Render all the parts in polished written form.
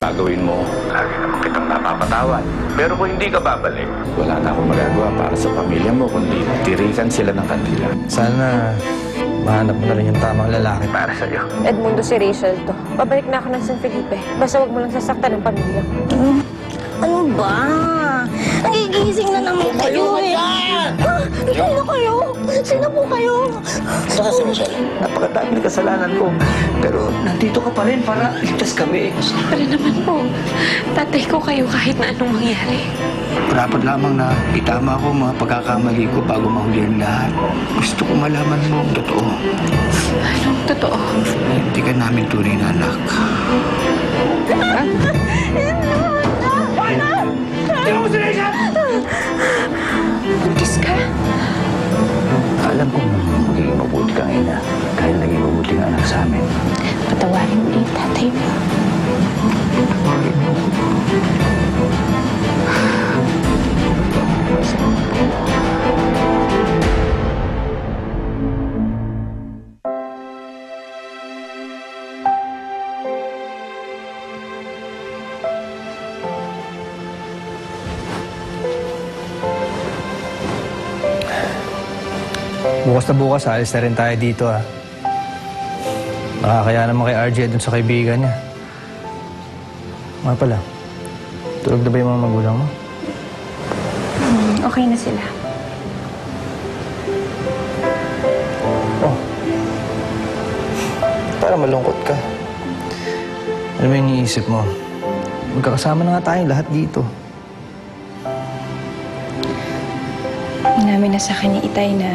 Gagawin mo, lagi naman kitang napapatawad. Pero kung hindi ka babalik, wala na akong magagawa para sa pamilya mo, kundi tirikan sila ng kandila. Sana mahanap mo na rin yung tamang lalaki para sa'yo. Edmundo, si Rachel to. Pabalik na ako ng San Felipe. Basta huwag mo lang sasaktan ng pamilya. Ano ba? Nagigising na naman kayo eh. Sino kayo? Sino po kayo? Saka si Michelle, napakadami ng kasalanan ko. Pero nandito ka pa rin para ligtas kami. Siyempre naman po. Tatay ko kayo kahit na anong mangyari. Dapat lamang na itama ko mga pagkakamali ko bago mahuli ang lahat. Gusto ko malaman mo ang totoo. Anong totoo? Hindi ka namin tunay na anak. Buntis ka? Alam ko magiging mabuti kang ina. Kaya naging mabuti ng anak sa amin. Patawarin mo yung tatay mo. Patawarin mo. Bukas na bukas, alis na rin tayo dito, ha. Nakakaya naman kay RJ dun sa kaibigan niya. Nga pala, tulog na ba yung mga magulang mo? Okay na sila. Oh. Para malungkot ka. Ano ba yung iniisip mo? Magkakasama na nga tayong lahat dito. Inamin na sa akin ni Itay na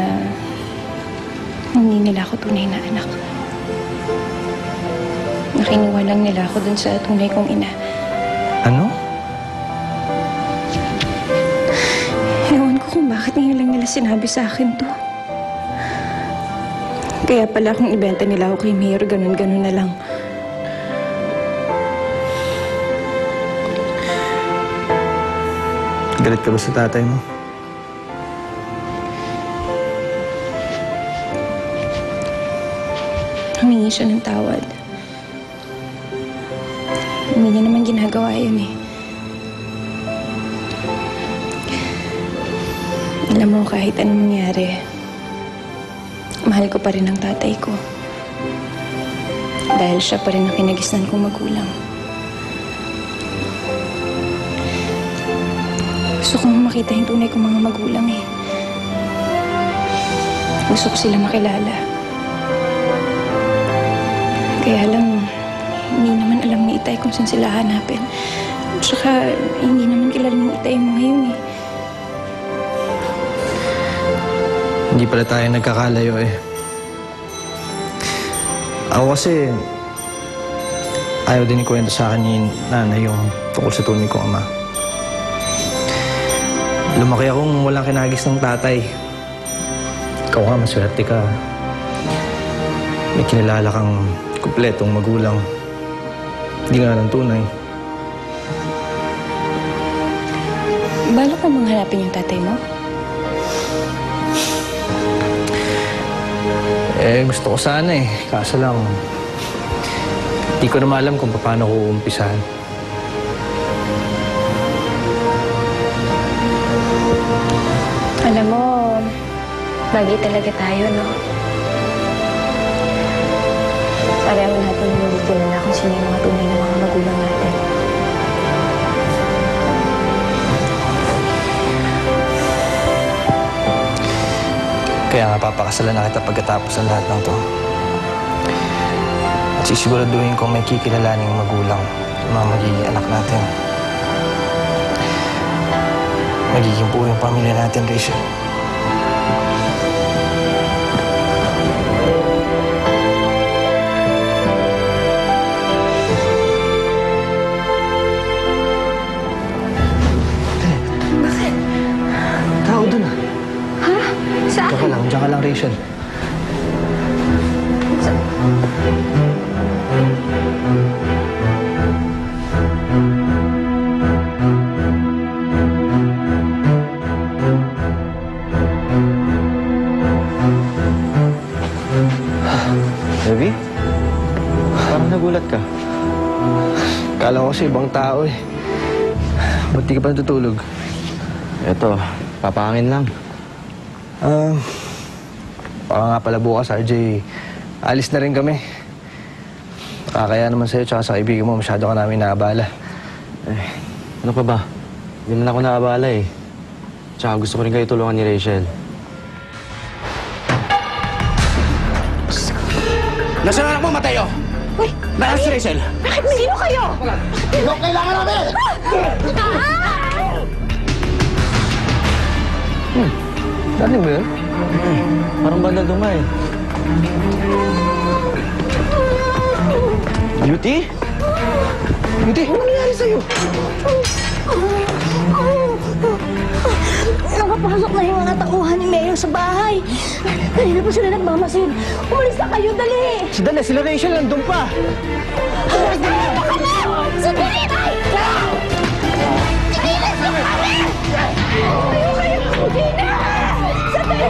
hindi nila ako tunay na anak. Nakiniwalang nila ako dun sa tunay kong ina. Ano? Ewan ko kung bakit ngayon lang nila sinabi sa akin to. Kaya pala kung ibenta nila ako kay Mayor, ganun-ganun na lang. Galit ka ba sa tatay mo? Humingi siya ng tawad. Hindi niya naman ginagawa yun eh. Alam mo, kahit anong mangyari, mahal ko pa rin ang tatay ko. Dahil siya pa rin ang kinagisnan kong magulang. Gusto kong makita yung tunay kong mga magulang eh. Gusto ko sila makilala. Kaya lang, hindi naman alam ni Itay kung saan sila hanapin. Tsaka, hindi naman kilala ni Itay mo ngayon eh. Hindi pala tayo nagkakalayo eh. Ako kasi, ayaw din ikwento sa akin ni nanay yung tungkol sa tunay kong ama. Lumaki akong walang kinagis ng tatay. Ikaw nga, maswerte ka. May kinilala kang kumpletong magulang. Hindi nga ng tunay. Bala ko bang hanapin yung tatay mo? Gusto ko sana eh. Kaso lang, hindi ko naman alam kung paano ko uumpisahan. Alam mo, bagay talaga tayo, no? Pareho natin hindi kilala kung sino yung mga tunay na mga magulang natin. Kaya nga papakasalan na kita pagkatapos ang lahat ng to. At sisiguraduhin kong may kikilalaning magulang yung mga magiging anak natin. Magiging buo yung pamilya natin, Rachel. Tao dun ah. Ha? Saan? Diyan ka lang, Rachel. Baby? Parang nagulat ka. Kala ko sa ibang tao eh. Ba't di ka pa natutulog? Eto, papangin lang. Baka nga pala bukas, RJ, alis na rin kami. Nakakaya naman sa'yo tsaka sa kaibigan mo, masyado ka namin naabala. Ano pa ba? Hindi na ako naabala eh. Tsaka gusto ko rin kayo tulungan ni Rachel. Nasaan anak mo, Mateo? Uy! Nasaan si Rachel? Bakit sino kayo? Ikaw kailangan namin! Dating ba yun? Parang bandang duma eh. Beauty? Hindi, ano nangyari sa'yo? Nakapasok na yung mga tauhan ni Mayor sa bahay. Kanina pa sila nagmamasid. Umalis na kayo, dali! Sandali, sila Rachel nandun pa! Sandali, tay! Tigilan niyo kami! Ayaw kayo! Hindi na! Sandali!